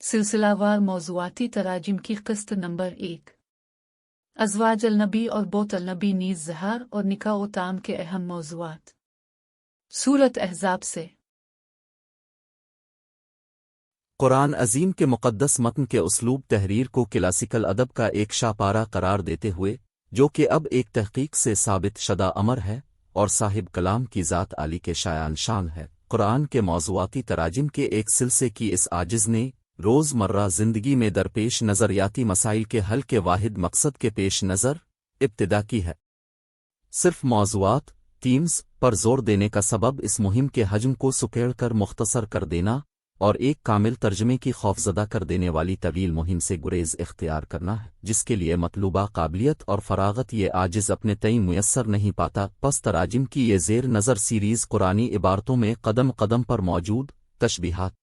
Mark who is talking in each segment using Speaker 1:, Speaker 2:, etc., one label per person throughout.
Speaker 1: सिलसिलावार मौज़ूआती तराजिम की क़िस्त नंबर 1। अज़वाज अल-नबी और बोत अल-नबी नीज़ ज़हार और निकाह व ताम के अहम मौज़ूआत। सूरत अहज़ाब से।
Speaker 2: कुरान अज़ीम के मुक़द्दस मतन के उसलूब तहरीर को क्लासिकल अदब का एक शाहपारा करार देते हुए, जो कि अब एक तहक़ीक़ से साबित शदा अमर है और साहिब कलाम की ज़ात आली के शायान शान है, कुरान के मौज़ूआती तराजिम के एक सिलसिले की इस आजिज़ ने रोज़मर्रा ज़िंदगी में दरपेश नज़रियाती मसाइल के हल के वाहिद मकसद के पेश नज़र इब्तिदा की है। सिर्फ मौज़ूआत थीम्स पर जोर देने का सबब इस मुहिम के हजम को सुकेड़ कर मुख्तसर कर देना और एक कामिल तर्जमे की खौफज़दा कर देने वाली तवील मुहिम से गुरेज इख्तियार करना है, जिसके लिए मतलूबा काबिलियत और फरागत ये आजिज़ अपने तई मुयस्सर नहीं पाता। पस तराजिम की ये ज़ेर नज़र सीरीज़ कुरानी इबारतों में कदम कदम पर मौजूद तशबीहात,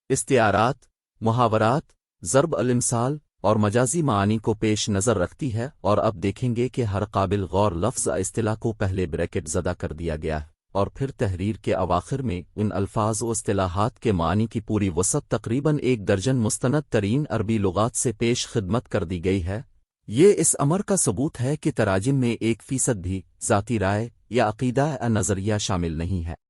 Speaker 2: इस्तिआरात, मुहावरात, ज़र्ब अल-इम्साल और मजाजी मानी को पेश नज़र रखती है, और अब देखेंगे कि हर काबिल गौर लफ्ज़ इस्तिलाह को पहले ब्रैकेट ज़दा कर दिया गया है और फिर तहरीर के अवाखिर में इन अल्फाज व इस्तिलाहात के मानी की पूरी वसत तकरीबन 1 दर्जन मुस्तनद तरीन अरबी लुगात से पेश खिदमत कर दी गई है। ये इस अमर का सबूत है कि तराजिम में 1% भी ज़ाती राय या अक़ीदा नज़रिया शामिल नहीं है।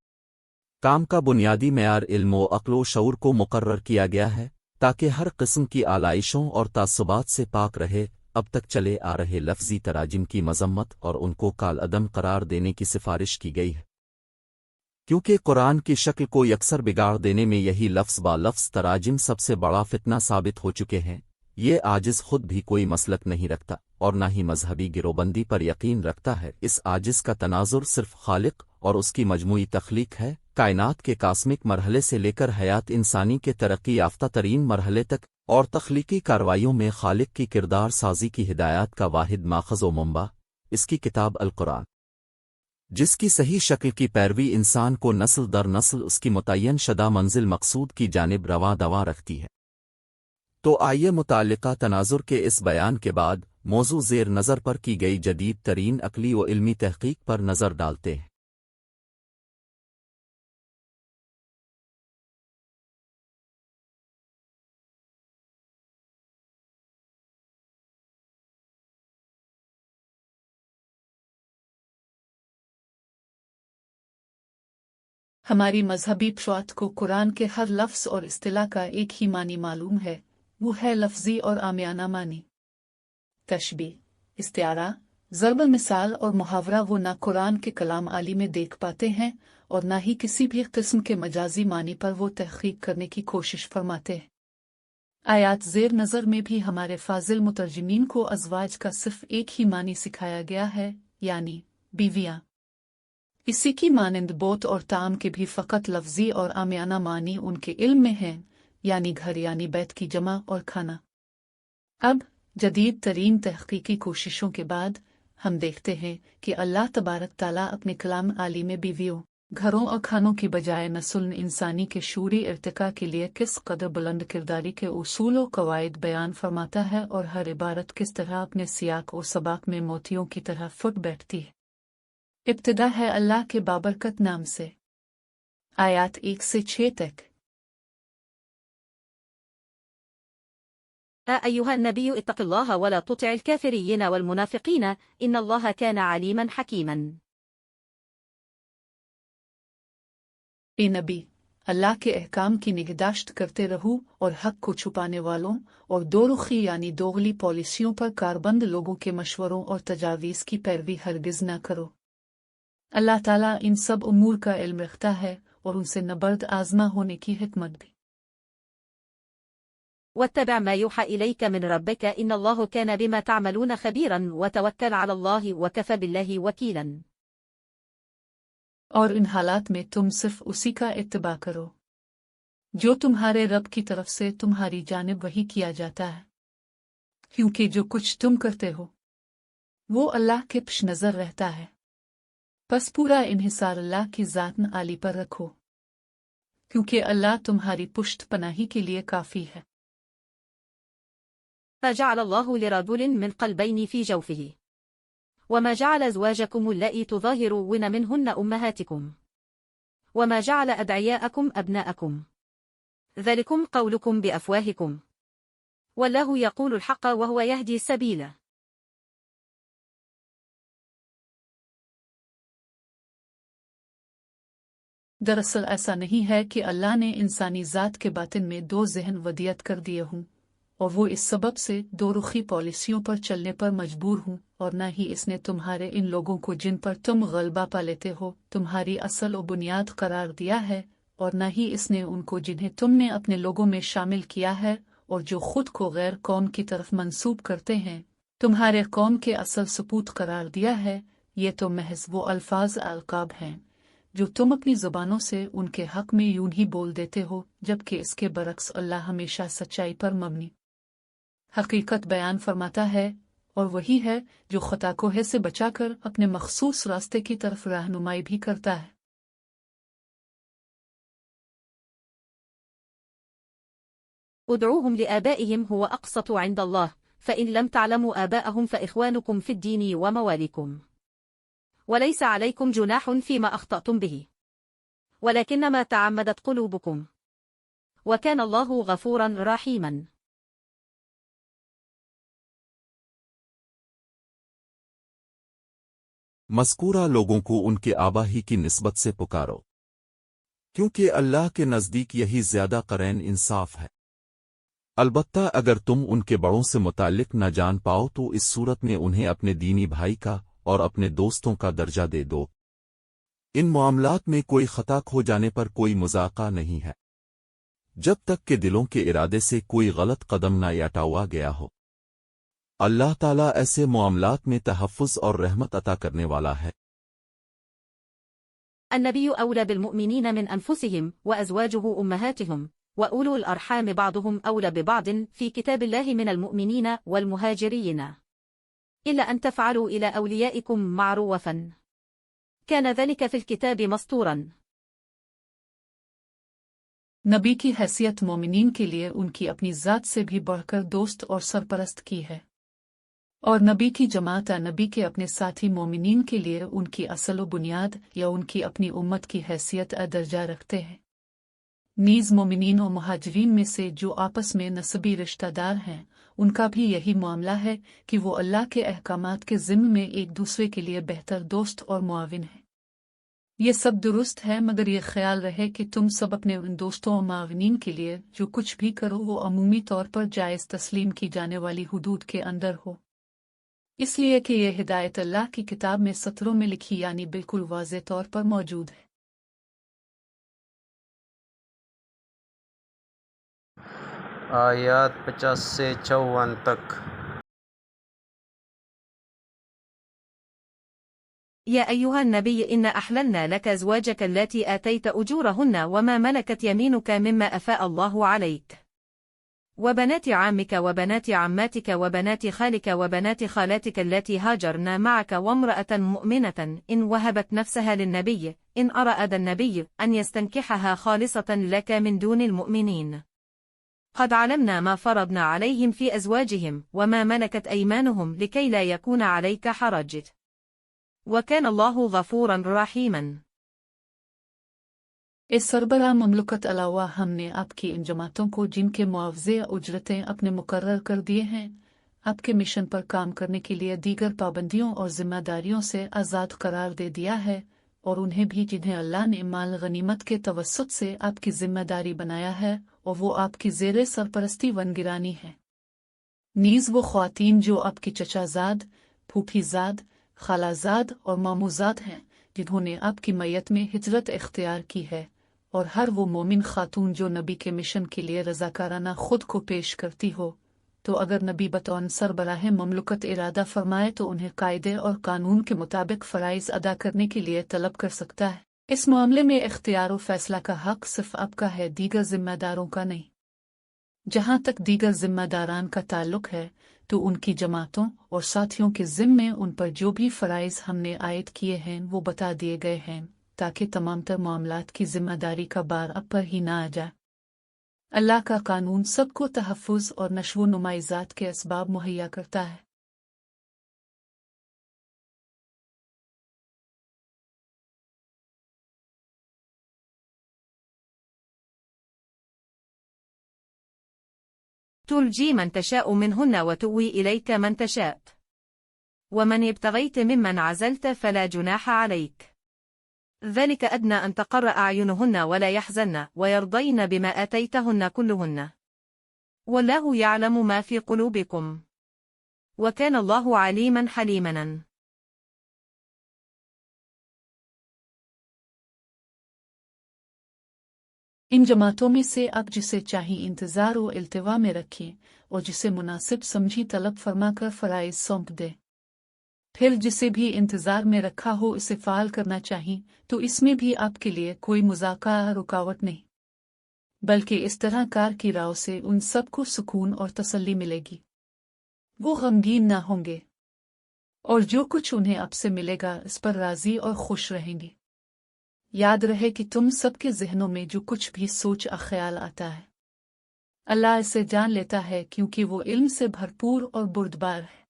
Speaker 2: काम का बुनियादी मेयार इल्म व अक़्ल व शऊर को मुकर्रर किया गया है ताकि हर किस्म की आलाइशों और तासुबात से पाक रहे। अब तक चले आ रहे लफ्ज़ी तराजिम की मजम्मत और उनको कालअदम करार देने की सिफारिश की गई है, क्योंकि कुरान की शक्ल को यकसर बिगाड़ देने में यही लफ्ज़ बा लफ्ज़ तराजिम सबसे बड़ा फितना साबित हो चुके हैं। ये आजिज़ खुद भी कोई मसलक नहीं रखता और न ही मजहबी गिरोबंदी पर यकीन रखता है। इस आजिज़ का तनाजुर सिर्फ खालिक और उसकी मजमूई तख्लीक है, कायनात के कास्मिक मरहले से लेकर हयात इंसानी के तरक्की याफ्ता तरीन मरहले तक, और तख्लीकी कार्रवाइयों में खालिक की किरदार साजी की हिदायत का वाहिद माखज़ व मुंबा इसकी किताब अल कुरान, जिसकी सही शक्ल की पैरवी इंसान को नस्ल दर नस्ल उसकी मुतय्यन शदा मंजिल मकसूद की जानिब रवा दवा रखती है। तो आइए मुताल्लिका तनाजुर के इस बयान के बाद मौजू ज़ेर नज़र पर की गई जदीद तरीन अक़ली व इल्मी तहक़ीक़ पर नज़र डालते हैं।
Speaker 1: हमारी मजहबी फ़्रात को कुरान के हर लफ्ज़ और इस्तिलाह का एक ही मानी मालूम है, वो है लफ्ज़ी और आमियाना मानी। तशबीह, इस्तिआरा, ज़र्ब मिसाल और मुहावरा वो ना कुरान के कलाम आली में देख पाते हैं और ना ही किसी भी किस्म के मजाजी मानी पर वो तहक़ीक़ करने की कोशिश फरमाते हैं। आयात ज़ेर नज़र में भी हमारे फाजिल मुतरजिमीन को अज़वाज का सिर्फ एक ही मानी सिखाया गया है, यानी बीवियाँ। इसी की मानंद बोत और ताम के भी फ़कत लफ्ज़ी और आमियाना मानी उनके इल्म में हैं, यानी घर यानी बैत की जमा और खाना। अब जदीद तरीन तहक़ीक़ी कोशिशों के बाद हम देखते हैं कि अल्लाह तबारक ताला अपने कलाम आली में बीवियों, घरों और खानों की बजाय नस्ल इंसानी के शूरी इर्तिका के लिए किस कदर बुलंद किरदारी के उसूल व कवायद बयान फरमाता है और हर इबारत किस तरह अपने सियाक और सबाक में मोतियों की तरह फुट बैठती है। इब्तिदा है अल्लाह के बाबरकत नाम से। आयात 1 से 6 तक।
Speaker 3: أيها النبي اتق الله ولا تطع الكافرين والمنافقين إن الله كان عليما حكيما.
Speaker 1: ए नबी, अल्लाह के अहकाम की निगहदाश्त करते रहो और हक को छुपाने वालों और दोरुखी यानी दोगली पॉलिसियों पर कारबंद लोगों के मशवरों और तजावीज़ की पैरवी हरगिज़ न करो। अल्लाह ताला इन सब उमूर का इल्म रखता है और उनसे नबर्द आज़मा होने की हिकमत भी।
Speaker 3: واتبع ما يوحى إليك من ربك إن الله كان بما تعملون خبيرا وتوكل على الله وكفى بالله وكيلا.
Speaker 1: और इन हालात में तुम सिर्फ उसी का इत्तिबा करो जो तुम्हारे रब की तरफ से तुम्हारी जानिब वही किया जाता है, क्योंकि जो कुछ तुम करते हो वो अल्लाह के पेश नज़र रहता है। बस पूरा इन्हिसार अल्लाह की ज़ात आली पर रखो, क्योंकि अल्लाह तुम्हारी पुष्ट पनाही के लिए काफ़ी है।
Speaker 3: فجعل الله لرجل من قلبين في جوفه وما جعل أزواجكم اللائي تظاهرون منهن أمهاتكم وما جعل أدعياءكم أبناءكم ذلكم قولكم بأفواهكم والله يقول الحق وهو يهدي السبيل.
Speaker 1: दरअसल ऐसा नहीं है कि अल्लाह ने इंसानी ज़ात के बातिन में दो जहन वदियत कर दिए हों और वो इस सबब से दो रुखी पॉलिसियों पर चलने पर मजबूर हूँ, और न ही इसने तुम्हारे इन लोगों को जिन पर तुम गलबा पा लेते हो तुम्हारी असल और बुनियाद करार दिया है, और न ही इसने उनको जिन्हें तुमने अपने लोगों में शामिल किया है और जो खुद को गैर कौम की तरफ मंसूब करते हैं तुम्हारे कौम के असल सपूत करार दिया है। ये तो महज वो अल्फाज अलकाब हैं जो तुम अपनी ज़ुबानों से उनके हक में यूं ही बोल देते हो, जबकि इसके बरक्स अल्लाह हमेशा सच्चाई पर मबनी हकीकत बयान फरमाता है, और वही है जो खताकोहे से बचाकर अपने मखसूस रास्ते की तरफ रहनुमाई भी करता है।
Speaker 3: ادعوهم لآبائهم هو أقسط عند الله فإن لم تعلموا آباءهم فإخوانكم في الدين ومواليكم وليس عليكم جناح فيما أخطأتم به ولكن ما تعمدت قلوبكم وكان الله غفورا رحيما.
Speaker 2: मज़कूरा लोगों को उनके आबा ही की निस्बत से पुकारो, क्योंकि अल्लाह के नज़दीक यही ज़्यादा क़रैन इंसाफ है। अलबत्ता अगर तुम उनके बड़ों से मुताल्लिक न जान पाओ तो इस सूरत में उन्हें अपने दीनी भाई का और अपने दोस्तों का दर्जा दे दो। इन मामलात में कोई खता हो जाने पर कोई मुज़ाक़ा नहीं है, जब तक कि दिलों के इरादे से कोई गलत कदम न हटाया गया हो। अल्लाह ताला ऐसे मामलात में तहफ़्फ़ुज़ और रहमत अता करने वाला है।
Speaker 3: النبي أولى بالمؤمنين من أنفسهم وأزواجه أمهاتهم وأولو الأرحام بعضهم أولى ببعض في كتاب الله من المؤمنين والمهاجرين إلا أن تفعلوا إلى أوليائكم معروفا كان ذلك في الكتاب مسطورا.
Speaker 1: नबी की हैसियत मोमिनीन के लिए उनकी अपनी ज़ात से भी बढ़कर दोस्त और सरपरस्त की है, और नबी की जमात नबी के अपने साथी मोमिनीन के लिए उनकी असल व बुनियाद या उनकी अपनी उम्मत की हैसियत दर्जा रखते हैं। नीज़ मोमिनीन और मुहाजिरीन में से जो आपस में नसबी रिश्तेदार हैं उनका भी यही मामला है कि वो अल्लाह के अहकामात के ज़िम्मे में एक दूसरे के लिए बेहतर दोस्त और मुआविन हैं। ये सब दुरुस्त है, मगर ये ख्याल रहे कि तुम सब अपने उन दोस्तों और मुआविनीन के लिए जो कुछ भी करो वो अमूमी तौर पर जायज़ तस्लीम की जाने वाली हुदूद के अंदर हो, इसलिए कि यह हिदायत अल्लाह की किताब में सत्रों में लिखी यानी बिल्कुल वाज़े तौर पर मौजूद है।
Speaker 4: आयत 50 से 54 तक।
Speaker 3: يا أيها النبي إن أحللنا لك أزواجك التي آتيت أجورهن وما ملكت يمينك مما أفاء الله عليك وبنات عمك وبنات عماتك وبنات خالك وبنات خالاتك التي هاجرن معك وامرأة مؤمنة إن وهبت نفسها للنبي إن أراد النبي أن يستنكحها خالصة لك من دون المؤمنين قد علمنا ما فرضنا عليهم في أزواجهم وما ملكت أيمانهم لكي لا يكون عليك حرج وكان الله غفورا رحيما.
Speaker 1: इस सरबराह ममलुकत अलावा हमने आपकी इन जमातों को जिनके मुआवजे उजरतें अपने मुकर्रर कर दिए हैं आपके मिशन पर काम करने के लिए दीगर पाबंदियों और जिम्मेदारियों से आज़ाद करार दे दिया है, और उन्हें भी जिन्हें अल्लाह ने माल गनीमत के तवस्सुत से आपकी जिम्मेदारी बनाया है और वो आपकी ज़ेरे सरपरस्ती वनगिरानी है। नीज़ वो ख्वातीन जो आपकी चचाजाद, फूफीजाद, खालाजाद और मामूजाद हैं जिन्होंने आपकी मैयत में हिजरत इख्तियार की है, और हर वो मोमिन खातून जो नबी के मिशन के लिए रज़ाकाराना खुद को पेश करती हो, तो अगर नबी बतौर सरबराह ममलुकत इरादा फरमाए तो उन्हें कायदे और कानून के मुताबिक फ़राइज़ अदा करने के लिए तलब कर सकता है। इस मामले में इख्तियार और फैसला का हक सिर्फ आपका है, दीगर जिम्मेदारों का नहीं। जहाँ तक दीगर जिम्मेदारान का ताल्लुक है तो उनकी जमातों और साथियों के ज़िम्मे उन पर जो भी फ़राइज़ हमने आयद किए हैं वो बता दिए गए हैं, ताकि तमाम तर मामलात की जिम्मेदारी का बार अब पर ही ना आ जाए। अल्लाह का कानून सबको तहफ़्फ़ुज़ और नशो नुमाइज़ात के असबाब मुहैया करता है।
Speaker 3: تلجي من تشاء منهن وتؤوي إليك من تشاء. ومن ابتغيت ممن عزلت فلا جناح عليك. ذلك أدنى أن تقر أعينهن ولا يحزن ويرضين بما آتيتهن كلهن. والله يعلم ما في قلوبكم. وكان الله عليما حليما.
Speaker 1: इन जमातों में से आप जिसे चाहे इंतजार और इल्तिवा में रखें और जिसे मुनासिब समझी तलब फरमाकर फराइज सौंप दे। फिर जिसे भी इंतजार में रखा हो इसे फाल करना चाहिए तो इसमें भी आपके लिए कोई मुज़ाका रुकावट नहीं, बल्कि इस तरह कार की राव से उन सबको सुकून और तसल्ली मिलेगी। वो गमगीन ना होंगे और जो कुछ उन्हें आपसे मिलेगा इस पर राजी और खुश रहेंगे। याद रहे कि तुम सबके ज़हनों में जो कुछ भी सोच और ख्याल आता है अल्लाह इसे जान लेता है, क्योंकि वो इल्म से भरपूर और बुर्दबार है।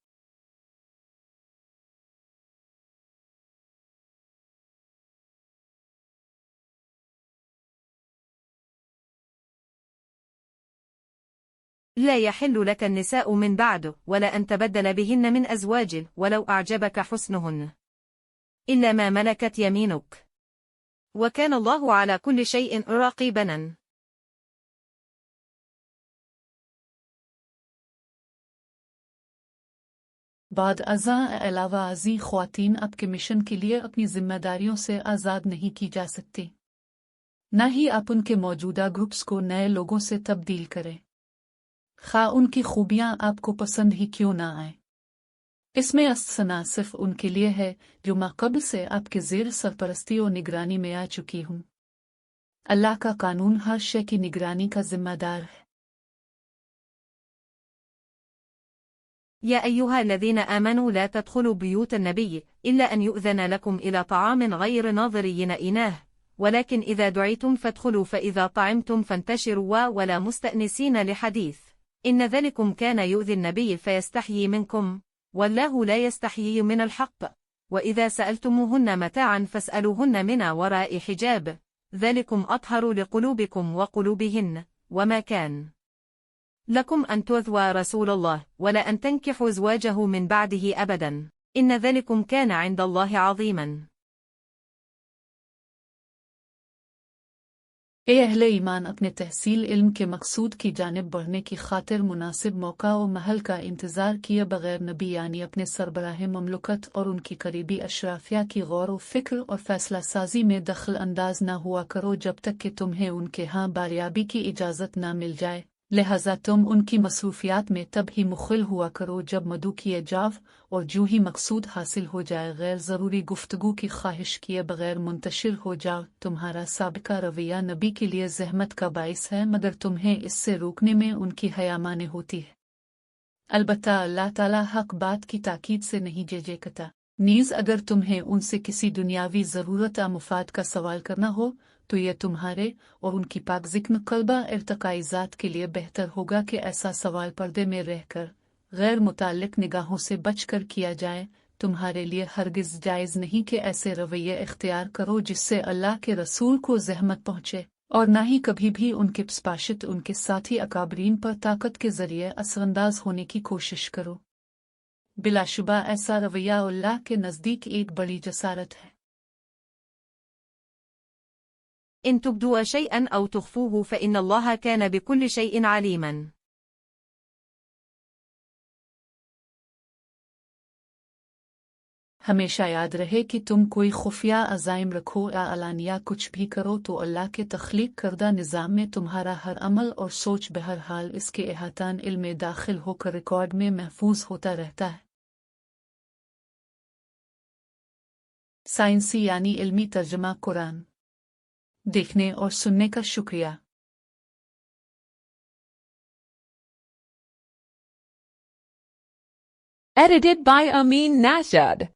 Speaker 3: لا يحل لك النساء من بعد ولا أن تبدل بهن من أزواج ولو أعجبك حسنهن إلا ما ملكت يمينك. وكان الله على كل شيء رقيبا.
Speaker 1: बाद अज़ा अलावा अज़ी ख्वातीन आपके मिशन के लिए अपनी जिम्मेदारियों से आज़ाद नहीं की जा सकती, न ही आप उनके मौजूदा ग्रुप्स को नए लोगों से तब्दील करें, खा उनकी खूबियां आपको पसंद ही क्यों ना आए। इसमें असना सिर्फ उनके लिए है जो माक़बल से आपके ज़ेर सरपरस्ती और निगरानी में आ चुकी हूँ। अल्लाह का कानून हर शय की निगरानी का जिम्मेदार है।
Speaker 3: يا أيها الذين آمنوا لا تدخلوا بيوت النبي إلا أن يؤذن لكم إلى طعام غير ناظرين إناه ولكن إذا دعيتم فادخلوا فإذا طعمتم فانتشروا ولا مستأنسين لحديث إن ذلكم كان يؤذي النبي فيستحيي منكم والله لا يستحيي من الحق. وإذا سألتموهن متاعا فاسألوهن من وراء حجاب ذلكم أطهر لقلوبكم وقلوبهن. وما كان لكم أن تؤذوا رسول الله ولا أن تنكحوا أزواجه من بعده أبدا إن ذلكم كان عند الله عظيما.
Speaker 1: ए अहले ईमान अपने तहसील इल्म के मकसूद की जानिब बढ़ने की खातिर मुनासिब मौका और महल का इंतज़ार किए बगैर नबी यानी अपने सरबराह ममलुकत और उनकी करीबी अशराफिया की गौर व फिक्र और फैसला साजी में दखल अंदाज न हुआ करो जब तक कि तुम्हें उनके यहाँ बारियाबी की इजाज़त न मिल जाए। लिहाजा तुम उनकी मसरूफियात में तब ही मुखिल हुआ करो जब मदू किए जाव और जो ही मकसूद हासिल हो जाए गैर ज़रूरी गुफ्तगू की ख्वाहिश किए बगैर मुंतशिर हो जाओ। तुम्हारा साबिका रवैया नबी के लिए ज़हमत का बाइस है मगर तुम्हें इससे रोकने में उनकी हयामाने होती है। अलबत्ता अल्लाह ताला हक बात की ताकीद से नहीं झिझकता। नीज़ अगर तुम्हें उनसे किसी दुनियावी ज़रूरत या मुफाद का सवाल करना हो तो यह तुम्हारे और उनकी पाकज़िक्न कल्बा इर्तकाई ज़ात के लिए बेहतर होगा कि ऐसा सवाल पर्दे में रहकर गैर मुताल्लिक निगाहों से बचकर किया जाए। तुम्हारे लिए हरगिज़ जायज़ नहीं कि ऐसे रवैये इख्तियार करो जिससे अल्लाह के रसूल को ज़हमत पहुँचे, और न ही कभी भी उनके स्पाशित उनके साथी अकाबरीन पर ताकत के ज़रिए असरअंदाज होने की कोशिश करो। बिलाशुबा ऐसा रवैया अल्लाह के नज़दीक एक बड़ी जसारत है।
Speaker 3: إن تبدوا شيئا أو تخفوه فإن الله كان بكل شيء عليما.
Speaker 1: हमेशा याद रहे कि तुम कोई खुफिया अज़ाइम रखो या अलानिया कुछ भी करो तो अल्लाह के तख्लीक करदा निज़ाम में तुम्हारा हर अमल और सोच बहरहाल इसके इहातान इल्म में दाखिल होकर रिकॉर्ड में महफूज होता रहता है। साइंसी यानी इल्मी तर्जमा कुरान देखने और सुनने का शुक्रिया।
Speaker 5: Edited by Amin Nashad.